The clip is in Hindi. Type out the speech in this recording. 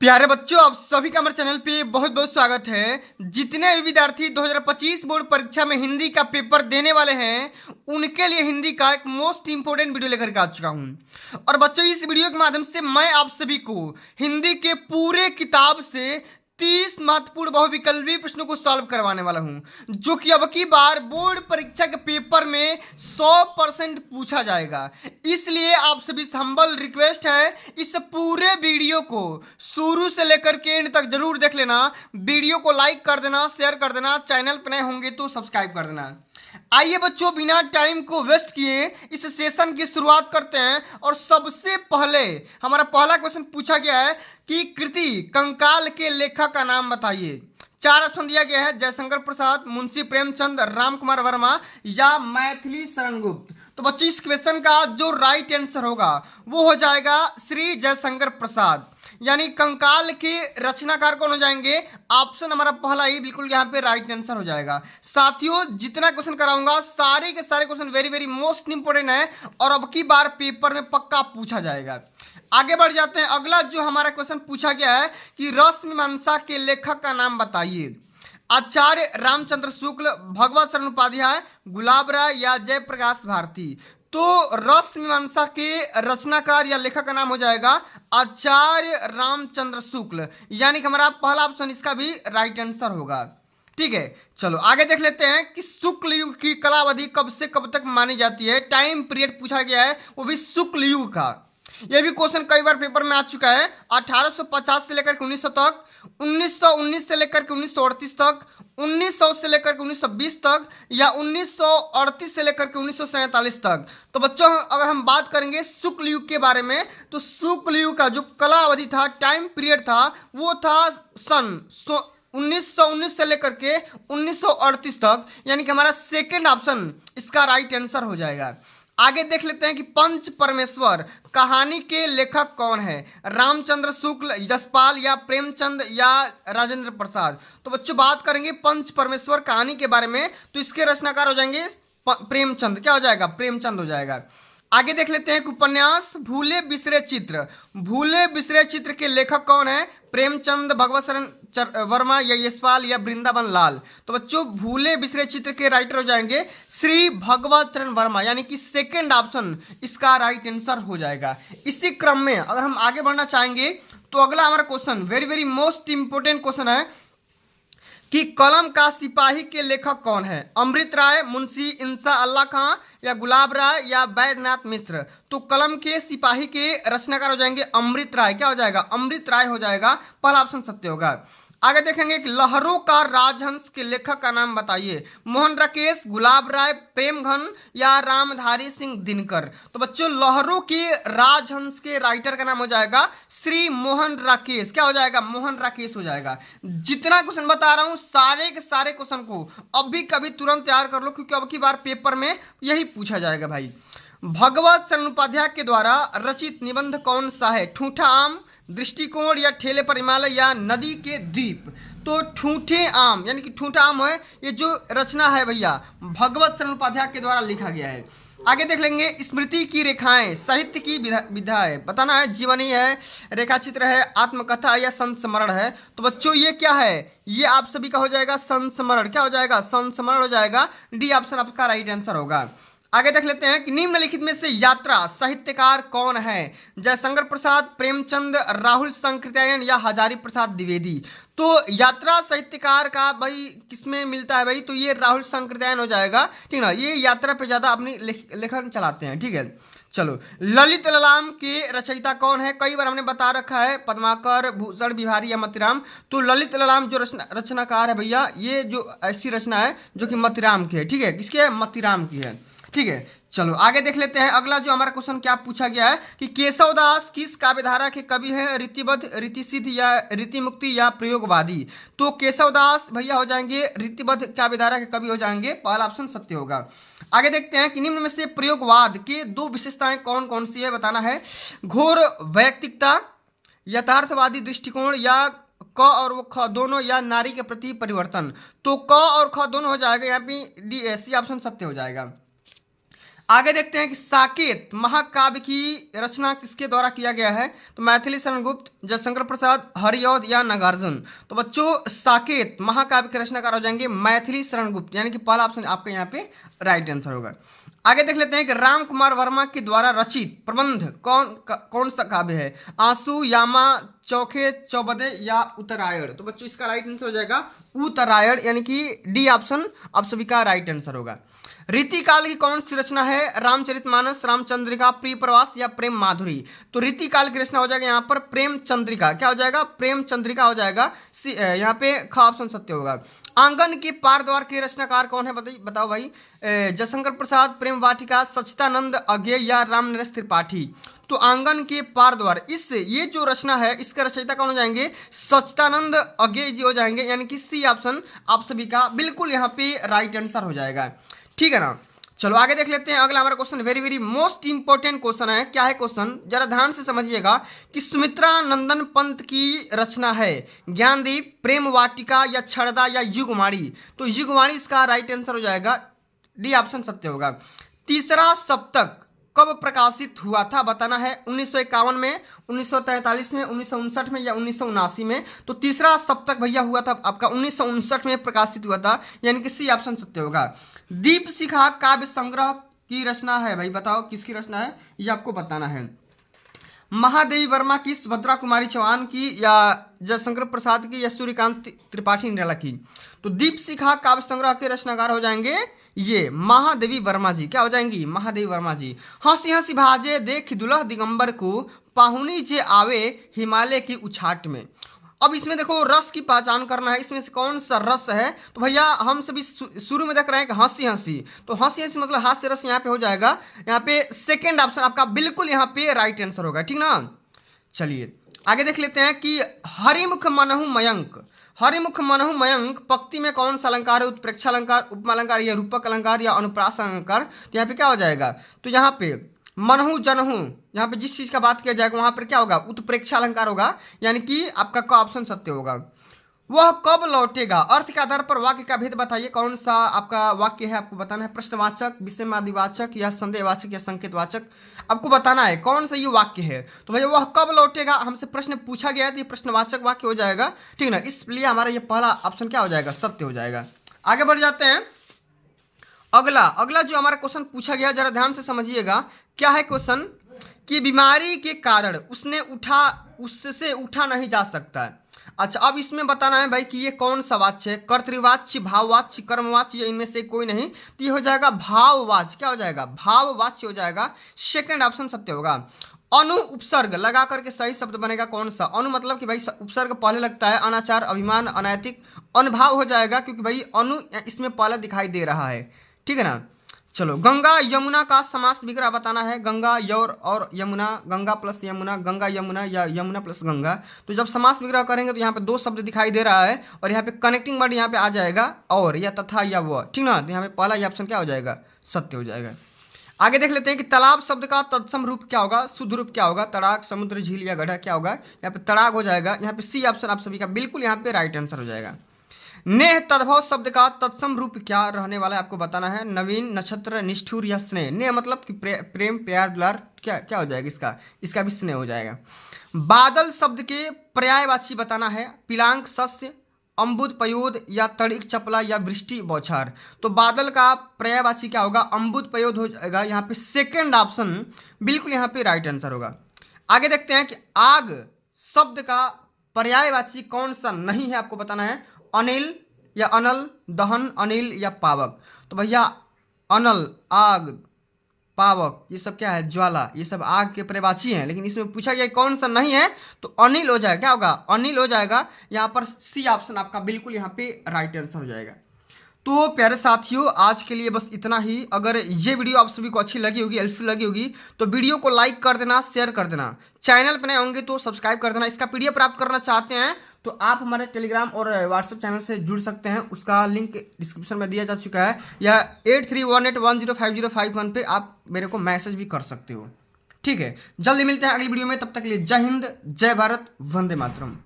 प्यारे बच्चों, आप सभी का हमारे चैनल पे बहुत बहुत स्वागत है। जितने भी विद्यार्थी 2025 बोर्ड परीक्षा में हिंदी का पेपर देने वाले हैं, उनके लिए हिंदी का एक मोस्ट इंपोर्टेंट वीडियो लेकर के आ चुका हूं। और बच्चों, इस वीडियो के माध्यम से मैं आप सभी को हिंदी के पूरे किताब से 30 महत्वपूर्ण बहुविकल्पी प्रश्नों को सॉल्व करवाने वाला हूं, जो कि अब की बार बोर्ड परीक्षा के पेपर में 100% पूछा जाएगा। इसलिए आप सभी से हम्बल रिक्वेस्ट है, इस पूरे वीडियो को शुरू से लेकर के एंड तक जरूर देख लेना। वीडियो को लाइक कर देना, शेयर कर देना, चैनल पर नए होंगे तो सब्सक्राइब कर देना। आइए बच्चों, बिना टाइम को वेस्ट किए इस सेशन की शुरुआत करते हैं। और सबसे पहले हमारा पहला क्वेश्चन पूछा गया है कि कृति कंकाल के लेखक का नाम बताइए। 4 ऑप्शन दिया गया है: जयशंकर प्रसाद, मुंशी प्रेमचंद, राम कुमार वर्मा या मैथिली शरण गुप्त। तो बच्चों, इस क्वेश्चन का जो राइट आंसर होगा वो हो जाएगा श्री जयशंकर प्रसाद, यानी कंकाल के रचनाकार कौन हो जाएंगे। ऑप्शन हमारा पहला ही बिल्कुल यहाँ पे राइट आंसर हो जाएगा। साथियों, जितना क्वेश्चन कराऊंगा सारे के सारे question very very most important है और अब की बार पेपर में पक्का पूछा जाएगा। आगे बढ़ जाते हैं। अगला जो हमारा क्वेश्चन पूछा गया है कि रसमीमांसा के लेखक का नाम बताइए। आचार्य रामचंद्र शुक्ल, भगवत शरण उपाध्याय, गुलाब राय या जयप्रकाश भारती। तो रसमीमांसा के रचनाकार या लेखक का नाम हो जाएगा आचार्य रामचंद्र शुक्ल, यानी कि हमारा पहला ऑप्शन इसका भी राइट आंसर होगा। ठीक है, चलो आगे देख लेते हैं कि शुक्ल युग की कलावधि कब से कब तक मानी जाती है। टाइम पीरियड पूछा गया है, वो भी शुक्ल युग का। यह भी क्वेश्चन कई बार पेपर में आ चुका है। 1850 से लेकर के 1900 तक, 1919 से लेकर के 1938 तक, 1900 से लेकर के 1920 तक या 1938 से लेकर के 1947 तक। तो बच्चों, अगर हम बात करेंगे शुक्ल युग के बारे में, तो शुक्ल युग का जो कला अवधि था, टाइम पीरियड था, वो था सन 1919 से लेकर के 1938 तक, यानी कि हमारा सेकेंड ऑप्शन इसका राइट आंसर हो जाएगा। आगे देख लेते हैं कि पंच परमेश्वर कहानी के लेखक कौन है। रामचंद्र शुक्ल, यशपाल या प्रेमचंद या राजेंद्र प्रसाद। तो बच्चों, बात करेंगे पंच परमेश्वर कहानी के बारे में, तो इसके रचनाकार हो जाएंगे प्रेमचंद। क्या हो जाएगा? प्रेमचंद हो जाएगा। आगे देख लेते हैं कि उपन्यास भूले बिसरे चित्र, भूले बिसरे चित्र के लेखक कौन है। प्रेमचंद, भगवत शरण वर्मा या यशपाल या वृंदावन लाल। तो बच्चों, भूले बिसरे चित्र के राइटर हो जाएंगे श्री भगवत शरण वर्मा, यानी कि सेकंड ऑप्शन इसका राइट आंसर हो जाएगा। इसी क्रम में अगर हम आगे बढ़ना चाहेंगे तो अगला हमारा question very very most important question है कि कलम का सिपाही के लेखक कौन है। अमृत राय, मुंशी इंसा अल्लाह खां या गुलाब राय या वैद्यनाथ मिश्र। तो कलम के सिपाही के रचनाकार हो जाएंगे अमृत राय। क्या हो जाएगा? अमृत राय हो जाएगा, पहला ऑप्शन सत्य होगा। आगे देखेंगे कि लहरों का राजहंस के लेखक का नाम बताइए। मोहन राकेश, गुलाब राय, प्रेमघन या रामधारी सिंह दिनकर। तो बच्चों, लहरों के राजहंस के राइटर का नाम हो जाएगा श्री मोहन राकेश। क्या हो जाएगा? मोहन राकेश हो जाएगा। जितना क्वेश्चन बता रहा हूं सारे के सारे क्वेश्चन को अभी कभी तुरंत तैयार कर लो, क्योंकि अब की बार पेपर में यही पूछा जाएगा भाई। भगवत शरण उपाध्याय के द्वारा रचित निबंध कौन सा है। ठूठा आम, दृष्टिकोण या ठेले पर हिमालय या नदी के द्वीप। तो ठूठे आम, यानी कि ठूठा आम है, ये जो रचना है भैया भगवत शरण उपाध्याय के द्वारा लिखा गया है। आगे देख लेंगे स्मृति की रेखाएं साहित्य की विधा है। बताना है जीवनी है, रेखाचित्र है, आत्मकथा या संस्मरण है। तो बच्चों, ये क्या है? ये आप सभी का हो जाएगा संस्मरण। क्या हो जाएगा? संस्मरण हो जाएगा। डी ऑप्शन आपका राइट आंसर होगा। आगे देख लेते हैं कि निम्नलिखित में से यात्रा साहित्यकार कौन है। जयशंकर प्रसाद, प्रेमचंद, राहुल संकृत्यायन या हजारी प्रसाद द्विवेदी। तो यात्रा साहित्यकार का भाई किसमें मिलता है भाई? तो ये राहुल संकृत्यायन हो जाएगा। ठीक है ना, ये यात्रा पे ज्यादा अपनी लेखन चलाते हैं। ठीक है, चलो। ललित ललाम के रचयिता कौन है? कई बार हमने बता रखा है, पद्माकर, भूषण बिहारी या मतिराम। तो ललित ललाम जो रचनाकार है भैया, ये जो ऐसी रचना है जो कि मतिराम की है। ठीक है, किसकी है? मतिराम की है। ठीक है, चलो आगे देख लेते हैं। अगला जो हमारा क्वेश्चन क्या पूछा गया है कि केशवदास किस काव्यधारा के कवि हैं। रीतिबद्ध, रीतिसिद्ध या रीतिमुक्ति या प्रयोगवादी। तो केशवदास भैया हो जाएंगे रीतिबद्ध काव्यधारा के कवि हो जाएंगे, पहला ऑप्शन सत्य होगा। आगे देखते हैं कि निम्न में से प्रयोगवाद के 2 विशेषताएं कौन कौन सी है, बताना है। घोर वैयक्तिकता, यथार्थवादी दृष्टिकोण या क और वो ख दोनों या नारी के प्रति परिवर्तन। तो क और ख दोनों हो जाएगा, यहाँ पे डी सी ऑप्शन सत्य हो जाएगा। आगे देखते हैं कि साकेत महाकाव्य की रचना किसके द्वारा किया गया है। तो मैथिली शरण गुप्त, जयशंकर प्रसाद, हरिऔध या नागार्जुन। तो बच्चों साकेत महाकाव्य के रचनाकार हो जाएंगे मैथिली शरण गुप्त, यानी कि पहला ऑप्शन आपका यहाँ पे राइट आंसर होगा। आगे देख लेते हैं कि राम कुमार वर्मा के द्वारा रचित प्रबंध कौन सा काव्य है। आंसू, यामा, चौखे चौबदे या उत्तरायण। तो बच्चों इसका राइट आंसर हो जाएगा उत्तरायण, यानी कि डी ऑप्शन आप सभी का राइट आंसर होगा। रीतिकाल की कौन सी रचना है। रामचरितमानस, रामचंद्रिका, प्रिय प्रवास या प्रेम माधुरी। तो रीतिकाल की रचना हो जाएगा यहाँ पर प्रेम चंद्रिका। क्या हो जाएगा, प्रेम चंद्रिका हो जाएगा। यहाँ पे ख ऑप्शन सत्य होगा। आंगन के पार द्वार के रचनाकार कौन है, बताओ भाई। जयशंकर प्रसाद, प्रेम वाटिका, सच्चिदानंद अज्ञेय या रामनरेश त्रिपाठी। तो आंगन के पार द्वार ये जो रचना है इसका रचयिता कौन हो जाएंगे, सच्चिदानंद अज्ञेय जी हो जाएंगे, यानी कि सी ऑप्शन आप सभी का बिल्कुल यहाँ पे राइट आंसर हो जाएगा। ठीक है ना। चलो आगे देख लेते हैं। अगला हमारा question very very most important question है। क्या है क्वेश्चन, जरा ध्यान से समझिएगा कि सुमित्रा नंदन पंत की रचना है ज्ञानदीप, प्रेम वाटिका या छड़दा या युगवाणी। तो युगवाणी इसका राइट आंसर हो जाएगा, डी ऑप्शन सत्य होगा। तीसरा सप्तक कब प्रकाशित हुआ था बताना है। 1951 में, 1943 में, 1959 में या 1979 में। तो तीसरा सप्तक भैया हुआ था आपका 1959 में प्रकाशित हुआ था, यानी कि सी ऑप्शन सत्य होगा। दीप शिखा काव्य संग्रह की रचना है भाई, बताओ किसकी रचना है, ये आपको बताना है। महादेवी वर्मा की, सुभद्रा कुमारी चौहान की या जयशंकर प्रसाद की या सूर्यकांत त्रिपाठी निराला की। तो दीप शिखा काव्य संग्रह के रचनाकार हो जाएंगे ये महादेवी वर्मा जी। क्या हो जाएंगी, महादेवी वर्मा जी। हंसी हंसी भाजे देख दुल्ह दिगंबर को, पाहुनी जे आवे हिमालय की उछाट में। अब इसमें देखो रस की पहचान करना है, इसमें से कौन सा रस है। तो भैया हम सभी शुरू में देख रहे हैं कि हंसी हंसी, तो हंसी हंसी मतलब हास्य रस यहाँ पे हो जाएगा। यहाँ पे सेकेंड ऑप्शन आपका बिल्कुल यहाँ पे राइट आंसर होगा। ठीक ना। चलिए आगे देख लेते हैं कि हरिमुख मनहु मयंक, हरिमुख मनहु मयंक पंक्ति में कौन सा अलंकार है। उत्प्रेक्षा अलंकार, उपमा अलंकार या रूपक अलंकार या अनुप्रास अलंकार। तो यहाँ पे क्या हो जाएगा, तो यहाँ पे मनहु जनहु, यहाँ पे जिस चीज का बात किया जाएगा वहां पर क्या होगा, उत्प्रेक्षा अलंकार होगा, यानी कि आपका का ऑप्शन सत्य होगा। वह कब लौटेगा, अर्थ के आधार पर वाक्य का भेद बताइए। कौन सा आपका वाक्य है, आपको बताना है। प्रश्नवाचक, विषयवाचक या संदेहवाचक या संकेतवाचक, आपको बताना है कौन सा ये वाक्य है। तो भैया वह कब लौटेगा हमसे प्रश्न पूछा गया है, तो ये प्रश्नवाचक वाक्य हो जाएगा। ठीक है ना, इसलिए हमारा ये पहला ऑप्शन क्या हो जाएगा, सत्य हो जाएगा। आगे बढ़ जाते हैं। अगला जो हमारा क्वेश्चन पूछा गया, जरा ध्यान से समझिएगा। क्या है क्वेश्चन कि बीमारी के कारण उससे उठा नहीं जा सकता है। अच्छा, अब इसमें बताना है भाई कि ये कौन सा वाच्य है, कर्तृवाच्य, भाववाच्य, कर्मवाच्य या इनमें से कोई नहीं। तो ये हो जाएगा भाववाच्य। क्या हो जाएगा, भाववाच्य हो जाएगा। सेकंड ऑप्शन सत्य होगा। अनु उपसर्ग लगा करके सही शब्द बनेगा कौन सा। अनु मतलब कि भाई उपसर्ग पहले लगता है, अनाचार, अभिमान, अनैतिक, अनुभाव हो जाएगा, क्योंकि भाई अनु इसमें पहले दिखाई दे रहा है। ठीक है ना। चलो गंगा यमुना का समास विग्रह बताना है। गंगा यौर और यमुना, गंगा प्लस यमुना, गंगा यमुना या यमुना प्लस गंगा। तो जब समास विग्रह करेंगे तो यहाँ पे दो शब्द दिखाई दे रहा है और यहाँ पे कनेक्टिंग वर्ड यहाँ पे आ जाएगा, और या तथा या वह। ठीक ना। तो यहाँ पे पहला ये ऑप्शन क्या हो जाएगा, सत्य हो जाएगा। आगे देख लेते हैं कि तालाब शब्द का तत्सम रूप क्या होगा, शुद्ध रूप क्या होगा। तड़ाक, समुद्र, झील या गड्ढा क्या होगा। यहाँ पे तड़ाक हो जाएगा। यहाँ पे सी ऑप्शन आप सभी का बिल्कुल यहाँ पे राइट आंसर हो जाएगा। नेह तद्भव शब्द का तत्सम रूप क्या रहने वाला है, आपको बताना है। नवीन, नक्षत्र, निष्ठुर या स्नेह। नेह मतलब कि प्रेम, प्यार, दुलार, क्या हो जाएगा इसका भी स्नेह हो जाएगा। बादल शब्द के पर्यायवाची बताना है। पिलांक, शस्य, अम्बुद, पयोद या तड़िक, चपला या वृष्टि, बौछार। तो बादल का पर्यायवाची क्या होगा, अम्बुद पयोद हो जाएगा। यहाँ पे सेकेंड ऑप्शन बिल्कुल यहाँ पे राइट आंसर होगा। आगे देखते हैं कि आग शब्द का पर्यायवाची कौन सा नहीं है, आपको बताना है। अनिल या अनल, दहन, अनिल या पावक। तो भैया अनल, आग, पावक ये सब क्या है, ज्वाला, ये सब आग के पर्यायवाची हैं, लेकिन इसमें पूछा गया कौन सा नहीं है, तो अनिल हो जाएगा। क्या होगा, अनिल हो जाएगा। यहाँ पर सी ऑप्शन आपका बिल्कुल यहाँ पे राइट आंसर हो जाएगा। तो प्यारे साथियों आज के लिए बस इतना ही। अगर ये वीडियो आप सभी को अच्छी लगी होगी, हेल्पफुल लगी होगी, तो वीडियो को लाइक कर देना, शेयर कर देना। चैनल पर नए होंगे तो सब्सक्राइब कर देना। इसका पीडीएफ प्राप्त करना चाहते हैं तो आप हमारे टेलीग्राम और व्हाट्सएप चैनल से जुड़ सकते हैं, उसका लिंक डिस्क्रिप्शन में दिया जा चुका है, या 8318105051 पे आप मेरे को मैसेज भी कर सकते हो। ठीक है, जल्दी मिलते हैं अगली वीडियो में, तब तक के लिए जय हिंद, जय भारत, वंदे मातरम।